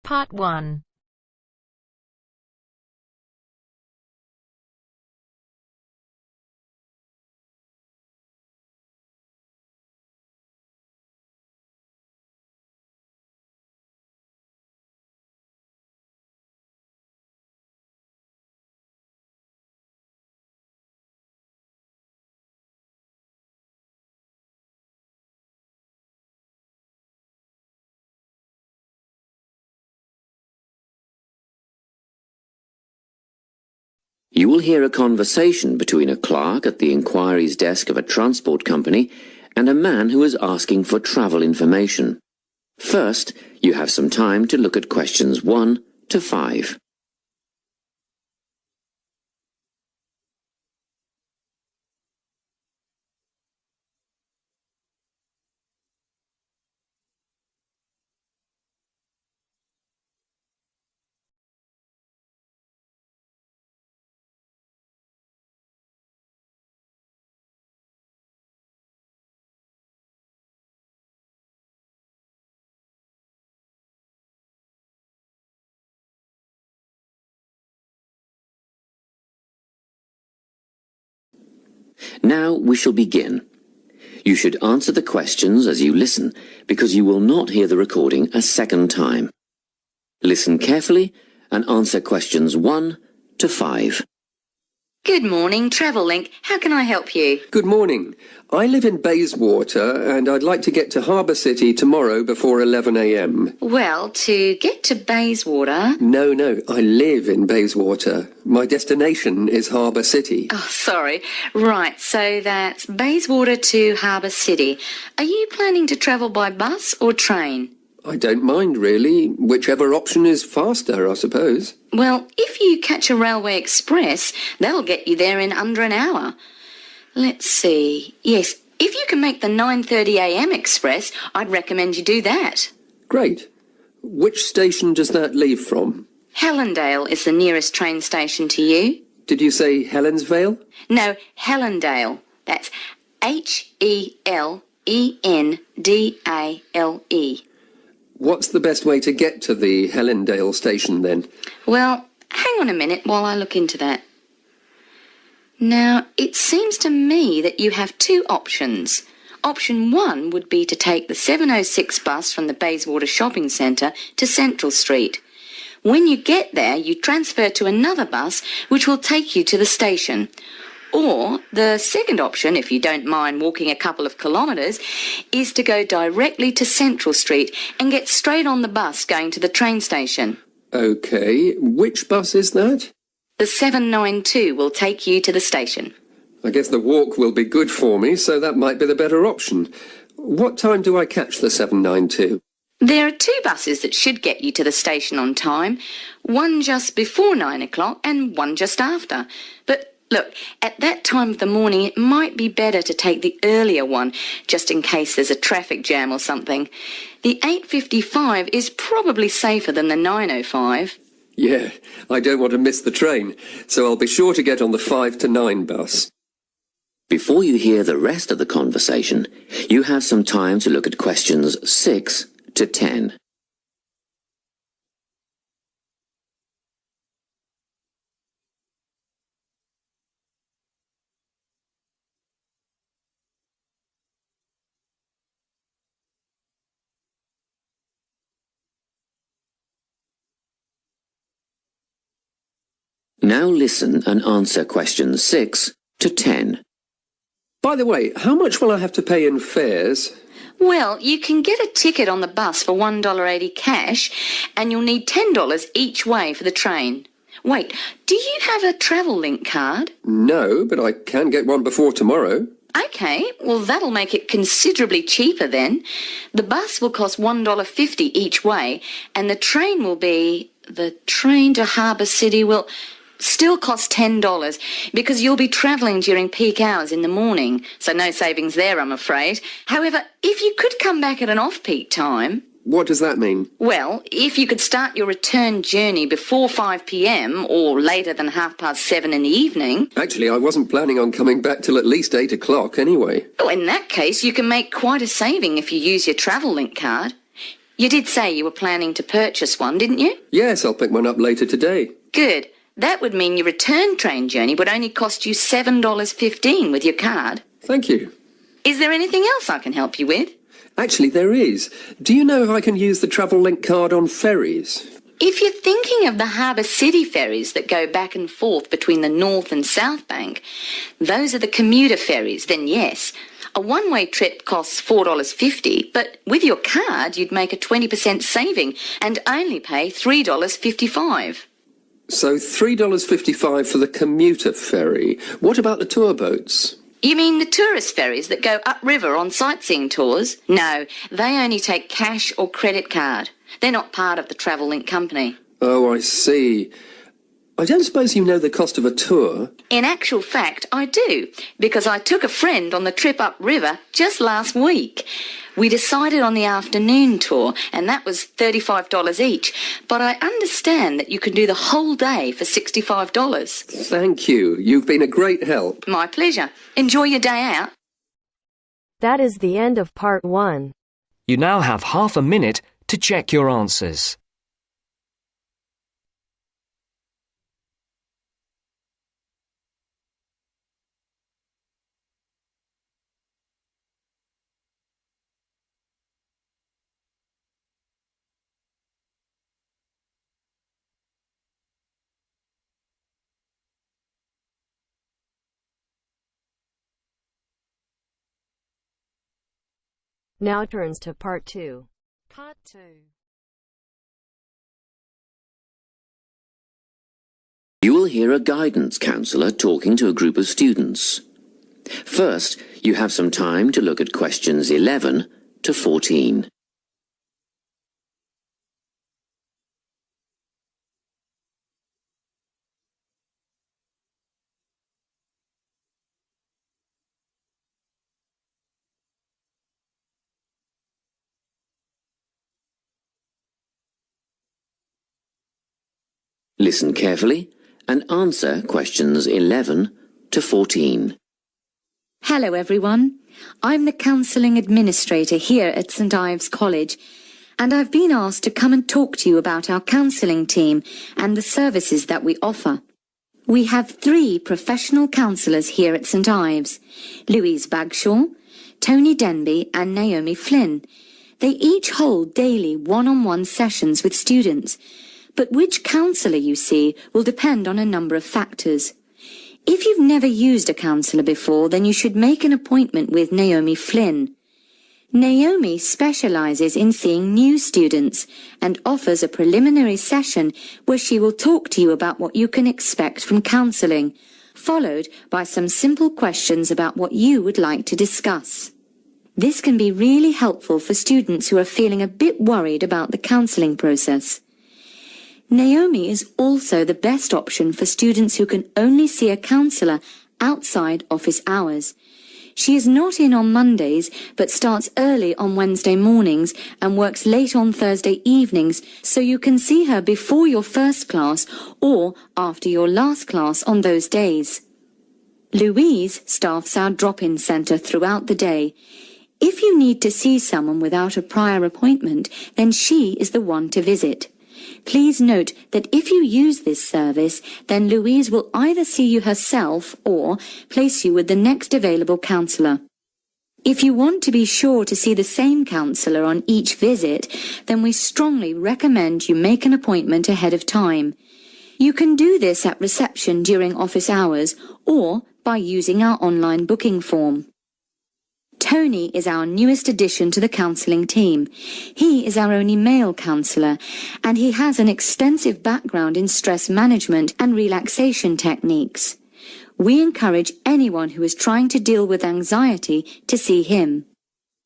Part 1. You will hear a conversation between a clerk at the inquiries desk of a transport company and a man who is asking for travel information. First, you have some time to look at questions 1 to 5. Now we shall begin. You should answer the questions as you listen, because you will not hear the recording a second time. Listen carefully and answer questions 1 to 5. Good morning, Travel Link. How can I help you? Good morning. I live in Bayswater and I'd like to get to Harbour City tomorrow before 11 a.m. Well, to get to Bayswater... No, I live in Bayswater. My destination is Harbour City. Oh, sorry. Right, so that's Bayswater to Harbour City. Are you planning to travel by bus or train? I don't mind, really. Whichever option is faster, I suppose. Well, if you catch a railway express, that'll get you there in under an hour. Let's see. Yes, if you can make the 9:30 a.m. express, I'd recommend you do that. Great. Which station does that leave from? Helendale is the nearest train station to you. Did you say Helensvale? No, Helendale. That's Helendale. What's the best way to get to the Helendale station then? Well, hang on a minute while I look into that. Now, it seems to me that you have two options. Option 1 would be to take the 7:06 bus from the Bayswater Shopping Centre to Central Street. When you get there, you transfer to another bus which will take you to the station. Or the second option, if you don't mind walking a couple of kilometres, is to go directly to Central Street and get straight on the bus going to the train station. OK, which bus is that? The 792 will take you to the station. I guess the walk will be good for me, so that might be the better option. What time do I catch the 792? There are two buses that should get you to the station on time, one just before 9 o'clock and one just after. But look, at that time of the morning, it might be better to take the earlier one, just in case there's a traffic jam or something. The 8:55 is probably safer than the 9:05. Yeah, I don't want to miss the train, so I'll be sure to get on the 5 to 9 bus. Before you hear the rest of the conversation, you have some time to look at questions 6 to 10. Now listen and answer questions 6 to 10. By the way, how much will I have to pay in fares? Well, you can get a ticket on the bus for $1.80 cash, and you'll need $10 each way for the train. Wait, do you have a Travel Link card? No, but I can get one before tomorrow. OK, well, that'll make it considerably cheaper then. The bus will cost $1.50 each way, and the train will be... The train to Harbour City will... still cost $10 because you'll be travelling during peak hours in the morning, so no savings there, I'm afraid. However, if you could come back at an off-peak time... What does that mean? Well, if you could start your return journey before 5 p.m. or later than 7:30 in the evening... Actually, I wasn't planning on coming back till at least 8 o'clock anyway. Oh, in that case, you can make quite a saving if you use your Travel Link card. You did say you were planning to purchase one, didn't you? Yes, I'll pick one up later today. Good. That would mean your return train journey would only cost you $7.15 with your card. Thank you. Is there anything else I can help you with? Actually, there is. Do you know if I can use the Travel Link card on ferries? If you're thinking of the Harbour City ferries that go back and forth between the North and South Bank, those are the commuter ferries, then yes. A one-way trip costs $4.50, but with your card you'd make a 20% saving and only pay $3.55. So $3.55 for the commuter ferry. What about the tour boats? You mean the tourist ferries that go upriver on sightseeing tours? No, they only take cash or credit card. They're not part of the Travel Link company. Oh, I see. I don't suppose you know the cost of a tour? In actual fact, I do, because I took a friend on the trip upriver just last week. We decided on the afternoon tour, and that was $35 each, but I understand that you can do the whole day for $65. Thank you. You've been a great help. My pleasure. Enjoy your day out. That is the end of part 1. You now have half a minute to check your answers. Now turns to part 2. Part 2. You will hear a guidance counsellor talking to a group of students. First, you have some time to look at questions 11 to 14. Listen carefully and answer questions 11 to 14. Hello everyone. I'm the Counselling Administrator here at St Ives College, and I've been asked to come and talk to you about our counselling team and the services that we offer. We have 3 professional counsellors here at St Ives: Louise Bagshaw, Tony Denby and Naomi Flynn. They each hold daily one-on-one sessions with students, but which counsellor you see will depend on a number of factors. If you've never used a counsellor before, then you should make an appointment with Naomi Flynn. Naomi specialises in seeing new students and offers a preliminary session where she will talk to you about what you can expect from counselling, followed by some simple questions about what you would like to discuss. This can be really helpful for students who are feeling a bit worried about the counselling process. Naomi is also the best option for students who can only see a counsellor outside office hours. She is not in on Mondays, but starts early on Wednesday mornings and works late on Thursday evenings, so you can see her before your first class or after your last class on those days. Louise staffs our drop-in centre throughout the day. If you need to see someone without a prior appointment, then she is the one to visit. Please note that if you use this service, then Louise will either see you herself or place you with the next available counsellor. If you want to be sure to see the same counsellor on each visit, then we strongly recommend you make an appointment ahead of time. You can do this at reception during office hours or by using our online booking form. Tony is our newest addition to the counselling team. He is our only male counsellor, and he has an extensive background in stress management and relaxation techniques. We encourage anyone who is trying to deal with anxiety to see him.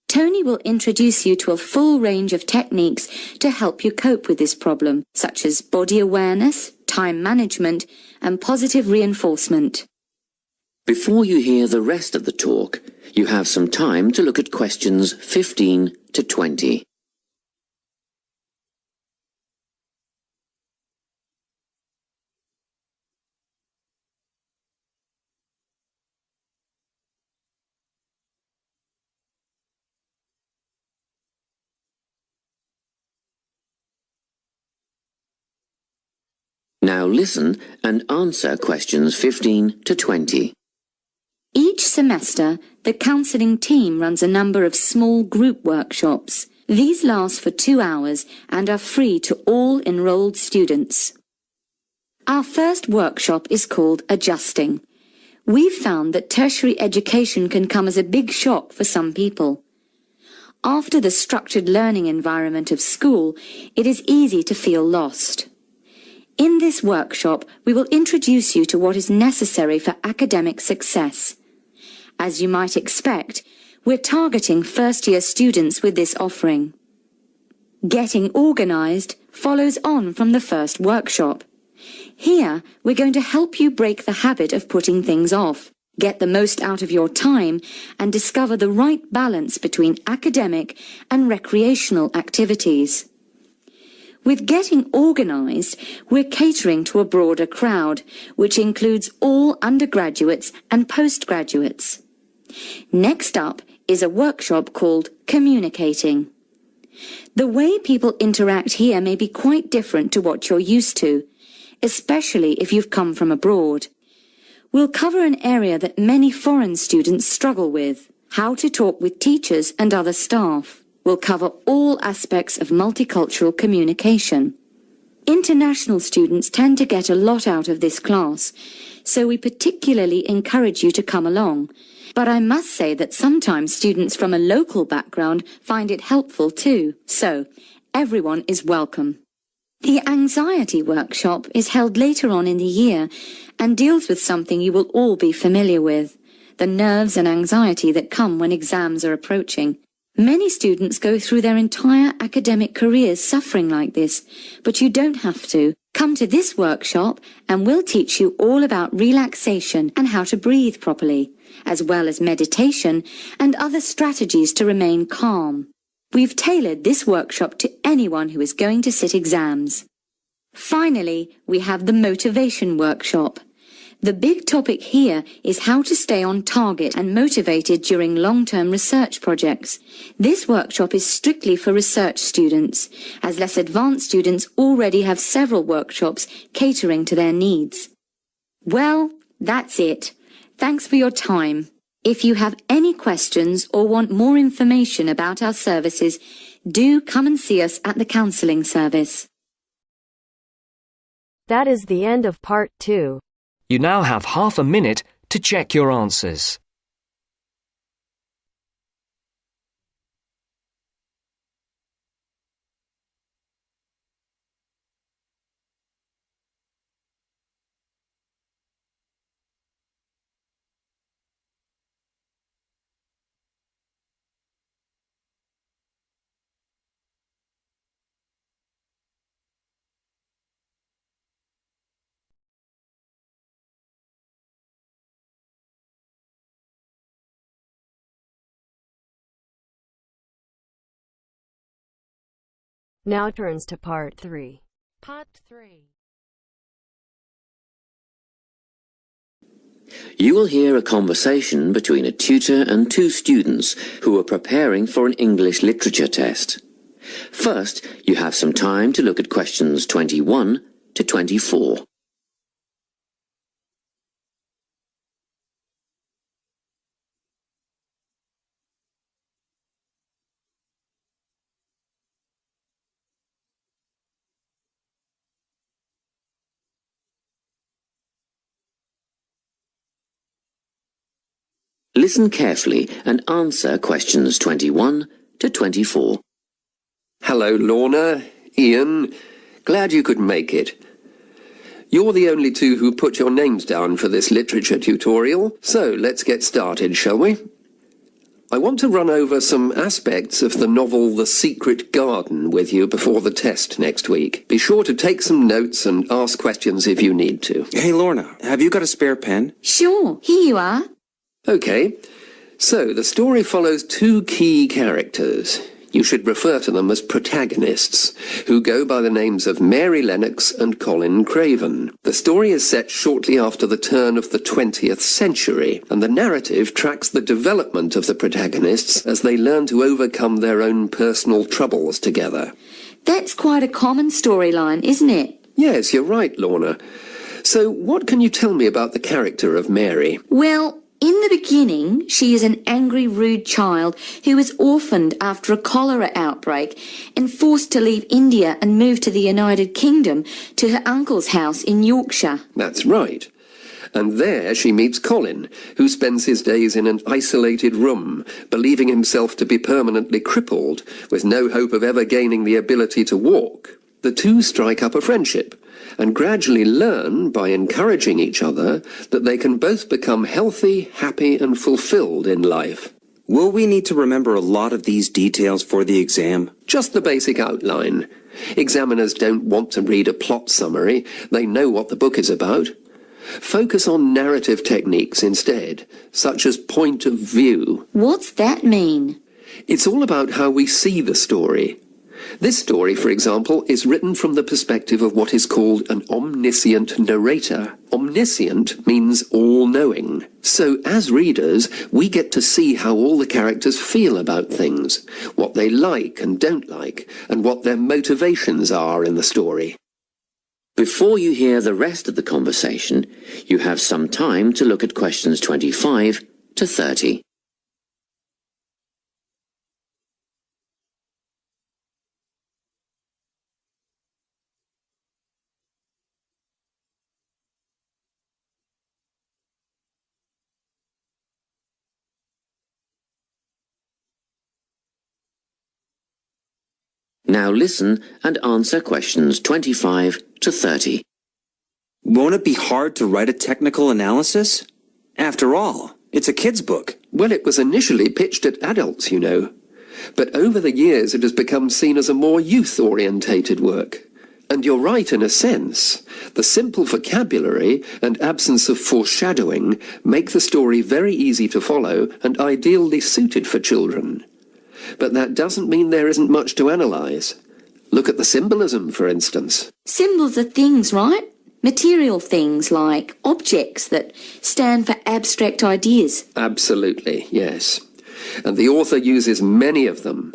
Tony will introduce you to a full range of techniques to help you cope with this problem, such as body awareness, time management, and positive reinforcement. Before you hear the rest of the talk, you have some time to look at questions 15 to 20. Now listen and answer questions 15 to 20. Each semester, the counselling team runs a number of small group workshops. These last for 2 hours and are free to all enrolled students. Our first workshop is called Adjusting. We've found that tertiary education can come as a big shock for some people. After the structured learning environment of school, it is easy to feel lost. In this workshop, we will introduce you to what is necessary for academic success. As you might expect, we're targeting first-year students with this offering. Getting organised follows on from the first workshop. Here, we're going to help you break the habit of putting things off, get the most out of your time, and discover the right balance between academic and recreational activities. With Getting Organised, we're catering to a broader crowd, which includes all undergraduates and postgraduates. Next up is a workshop called Communicating. The way people interact here may be quite different to what you're used to, especially if you've come from abroad. We'll cover an area that many foreign students struggle with, how to talk with teachers and other staff. We'll cover all aspects of multicultural communication. International students tend to get a lot out of this class, so we particularly encourage you to come along. But I must say that sometimes students from a local background find it helpful too, so everyone is welcome. The anxiety workshop is held later on in the year and deals with something you will all be familiar with, the nerves and anxiety that come when exams are approaching. Many students go through their entire academic careers suffering like this, but you don't have to. Come to this workshop and we'll teach you all about relaxation and how to breathe properly, as well as meditation and other strategies to remain calm. We've tailored this workshop to anyone who is going to sit exams. Finally, we have the motivation workshop. The big topic here is how to stay on target and motivated during long-term research projects. This workshop is strictly for research students, as less advanced students already have several workshops catering to their needs. Well, that's it. Thanks for your time. If you have any questions or want more information about our services, do come and see us at the counselling service. That is the end of part 2. You now have half a minute to check your answers. Now turns to part 3. Part 3. You will hear a conversation between a tutor and two students who are preparing for an English literature test. First, you have some time to look at questions 21 to 24. Listen carefully and answer questions 21 to 24. Hello, Lorna, Ian. Glad you could make it. You're the only two who put your names down for this literature tutorial, so let's get started, shall we? I want to run over some aspects of the novel The Secret Garden with you before the test next week. Be sure to take some notes and ask questions if you need to. Hey, Lorna, have you got a spare pen? Sure, here you are. Okay, so the story follows two key characters. You should refer to them as protagonists, who go by the names of Mary Lennox and Colin Craven. The story is set shortly after the turn of the 20th century, and the narrative tracks the development of the protagonists as they learn to overcome their own personal troubles together. That's quite a common storyline, isn't it? Yes, you're right, Lorna. So what can you tell me about the character of Mary? Well, in the beginning, she is an angry, rude child who was orphaned after a cholera outbreak and forced to leave India and move to the United Kingdom to her uncle's house in Yorkshire. That's right. And there she meets Colin, who spends his days in an isolated room, believing himself to be permanently crippled, with no hope of ever gaining the ability to walk. The two strike up a friendship, and gradually learn, by encouraging each other, that they can both become healthy, happy, and fulfilled in life. Will we need to remember a lot of these details for the exam? Just the basic outline. Examiners don't want to read a plot summary. They know what the book is about. Focus on narrative techniques instead, such as point of view. What's that mean? It's all about how we see the story. This story, for example, is written from the perspective of what is called an omniscient narrator. Omniscient means all-knowing. So, as readers, we get to see how all the characters feel about things, what they like and don't like, and what their motivations are in the story. Before you hear the rest of the conversation, you have some time to look at questions 25 to 30. Now listen and answer questions 25 to 30. Won't it be hard to write a technical analysis? After all, it's a kid's book. Well, it was initially pitched at adults, you know. But over the years it has become seen as a more youth-orientated work. And you're right in a sense. The simple vocabulary and absence of foreshadowing make the story very easy to follow and ideally suited for children. But that doesn't mean there isn't much to analyse. Look at the symbolism, for instance. Symbols are things, right? Material things like objects that stand for abstract ideas. Absolutely, yes. And the author uses many of them.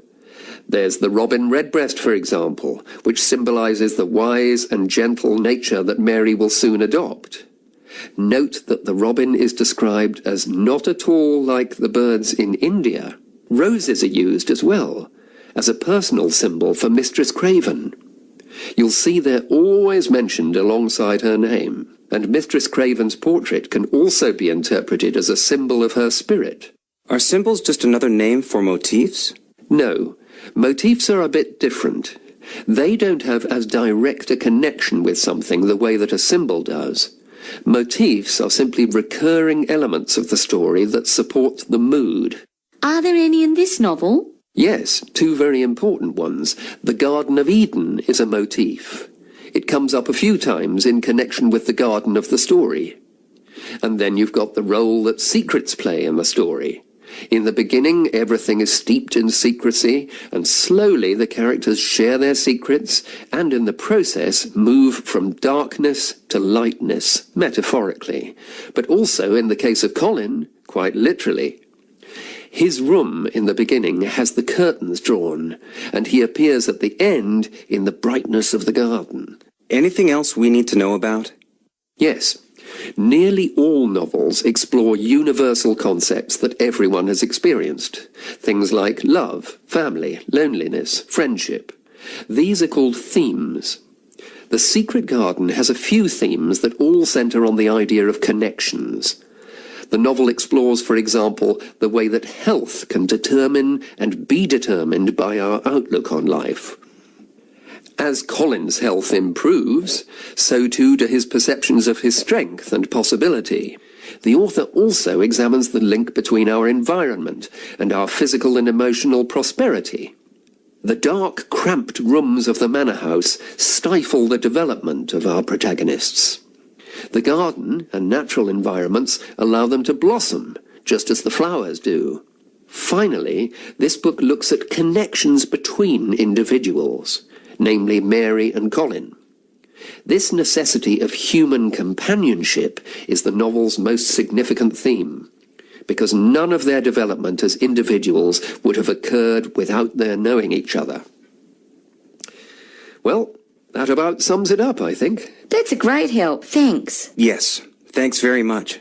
There's the robin redbreast, for example, which symbolises the wise and gentle nature that Mary will soon adopt. Note that the robin is described as not at all like the birds in India. Roses are used as well, as a personal symbol for Mistress Craven. You'll see they're always mentioned alongside her name, and Mistress Craven's portrait can also be interpreted as a symbol of her spirit. Are symbols just another name for motifs? No, motifs are a bit different. They don't have as direct a connection with something the way that a symbol does. Motifs are simply recurring elements of the story that support the mood. Are there any in this novel? Yes, two very important ones. The Garden of Eden is a motif. It comes up a few times in connection with the garden of the story. And then you've got the role that secrets play in the story. In the beginning, everything is steeped in secrecy, and slowly the characters share their secrets, and in the process move from darkness to lightness, metaphorically, but also, in the case of Colin, quite literally. His room in the beginning has the curtains drawn, and he appears at the end in the brightness of the garden. Anything else we need to know about? Yes. Nearly all novels explore universal concepts that everyone has experienced. Things like love, family, loneliness, friendship. These are called themes. The Secret Garden has a few themes that all centre on the idea of connections. The novel explores, for example, the way that health can determine and be determined by our outlook on life. As Colin's health improves, so too do his perceptions of his strength and possibility. The author also examines the link between our environment and our physical and emotional prosperity. The dark, cramped rooms of the manor house stifle the development of our protagonists. The garden and natural environments allow them to blossom, just as the flowers do. Finally, this book looks at connections between individuals, namely Mary and Colin. This necessity of human companionship is the novel's most significant theme, because none of their development as individuals would have occurred without their knowing each other. Well, That about sums it up, I think. That's a great help, thanks. Yes, thanks very much.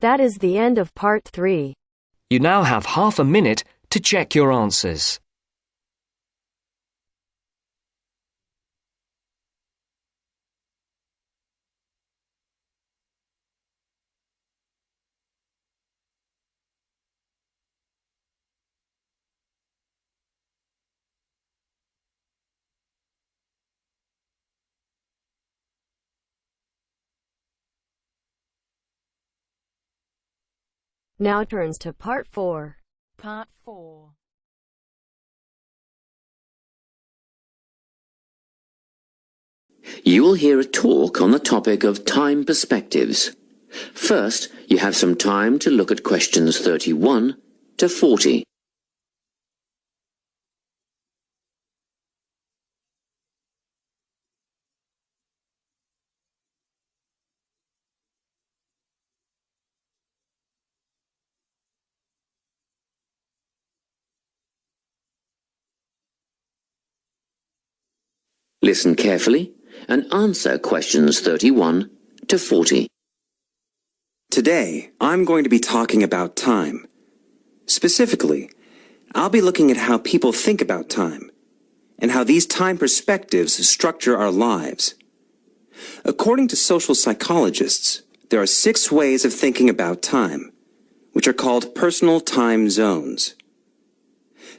That is the end of part 3. You now have half a minute to check your answers. Now turns to part 4. Part 4. You will hear a talk on the topic of time perspectives. First, you have some time to look at questions 31 to 40. Listen carefully and answer questions 31 to 40. Today, I'm going to be talking about time. Specifically, I'll be looking at how people think about time and how these time perspectives structure our lives. According to social psychologists, there are 6 ways of thinking about time, which are called personal time zones.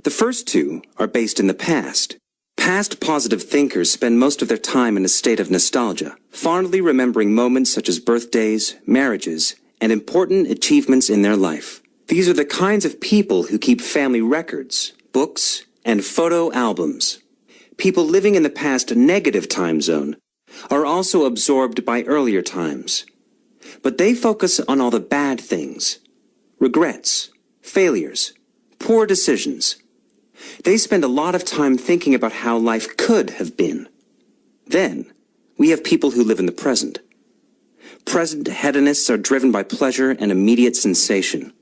The first 2 are based in the past. Past positive thinkers spend most of their time in a state of nostalgia, fondly remembering moments such as birthdays, marriages, and important achievements in their life. These are the kinds of people who keep family records, books, and photo albums. People living in the past negative time zone are also absorbed by earlier times. But they focus on all the bad things, regrets, failures, poor decisions. They spend a lot of time thinking about how life could have been. Then, we have people who live in the present. Present hedonists are driven by pleasure and immediate sensation.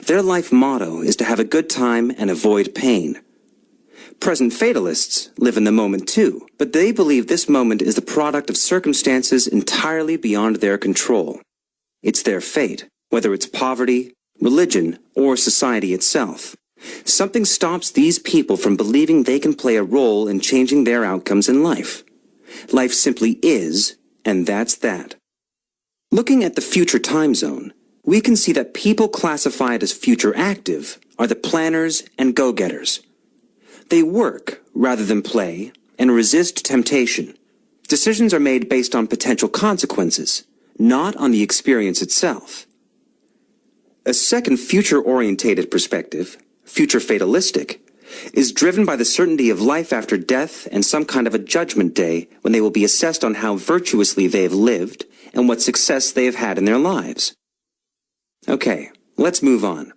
Their life motto is to have a good time and avoid pain. Present fatalists live in the moment too, but they believe this moment is the product of circumstances entirely beyond their control. It's their fate, whether it's poverty, religion, or society itself. Something stops these people from believing they can play a role in changing their outcomes in life. Life simply is, and that's that. Looking at the future time zone, we can see that people classified as future active are the planners and go-getters. They work rather than play and resist temptation. Decisions are made based on potential consequences, not on the experience itself. A second future-orientated perspective, future fatalistic, is driven by the certainty of life after death and some kind of a judgment day when they will be assessed on how virtuously they have lived and what success they have had in their lives. Okay, let's move on.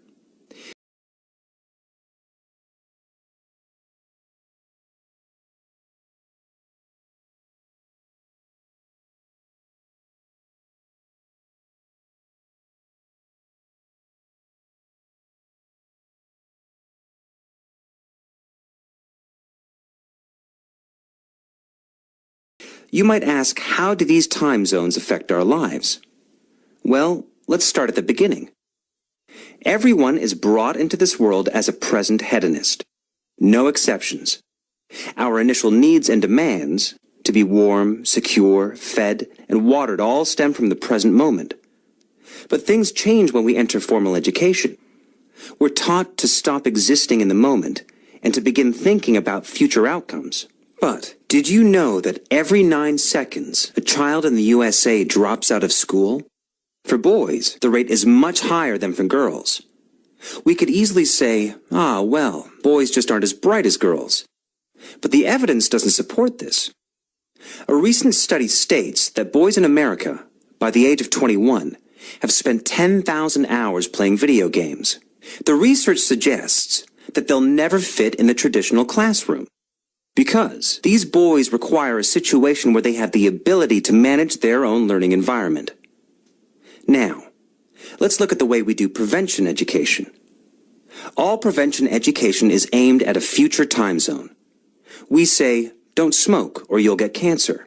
You might ask, how do these time zones affect our lives? Well, let's start at the beginning. Everyone is brought into this world as a present hedonist. No exceptions. Our initial needs and demands, to be warm, secure, fed, and watered, all stem from the present moment. But things change when we enter formal education. We're taught to stop existing in the moment and to begin thinking about future outcomes. But did you know that every 9 seconds a child in the USA drops out of school? For boys, the rate is much higher than for girls. We could easily say, well, boys just aren't as bright as girls. But the evidence doesn't support this. A recent study states that boys in America, by the age of 21, have spent 10,000 hours playing video games. The research suggests that they'll never fit in the traditional classroom, because these boys require a situation where they have the ability to manage their own learning environment. Now, let's look at the way we do prevention education. All prevention education is aimed at a future time zone. We say, don't smoke or you'll get cancer.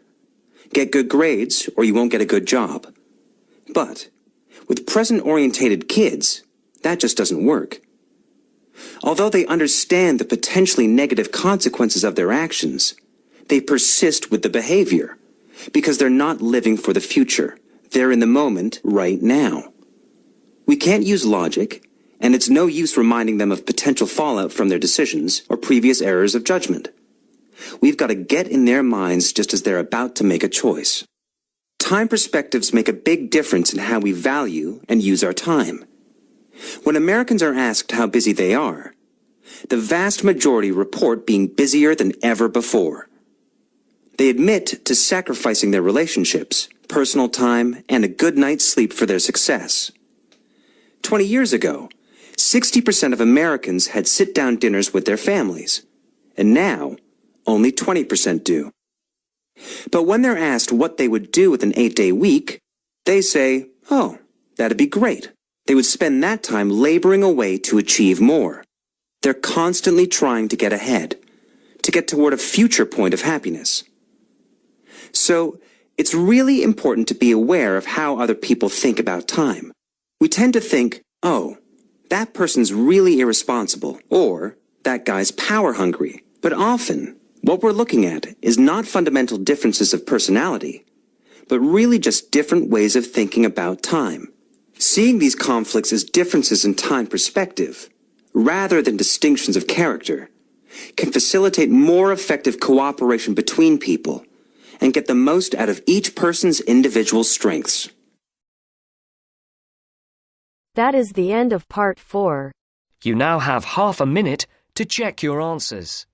Get good grades or you won't get a good job. But with present-orientated kids, that just doesn't work. Although they understand the potentially negative consequences of their actions, they persist with the behavior because they're not living for the future. They're in the moment right now. We can't use logic, and it's no use reminding them of potential fallout from their decisions or previous errors of judgment. We've got to get in their minds just as they're about to make a choice. Time perspectives make a big difference in how we value and use our time. When Americans are asked how busy they are, the vast majority report being busier than ever before. They admit to sacrificing their relationships, personal time, and a good night's sleep for their success. 20 years ago, 60% of Americans had sit-down dinners with their families, and now only 20% do. But when they're asked what they would do with an 8-day week, they say, oh, that'd be great. They would spend that time laboring away to achieve more. They're constantly trying to get ahead, to get toward a future point of happiness. So, it's really important to be aware of how other people think about time. We tend to think, oh, that person's really irresponsible, or that guy's power hungry. But often, what we're looking at is not fundamental differences of personality, but really just different ways of thinking about time. Seeing these conflicts as differences in time perspective, rather than distinctions of character, can facilitate more effective cooperation between people and get the most out of each person's individual strengths. That is the end of part 4. You now have half a minute to check your answers.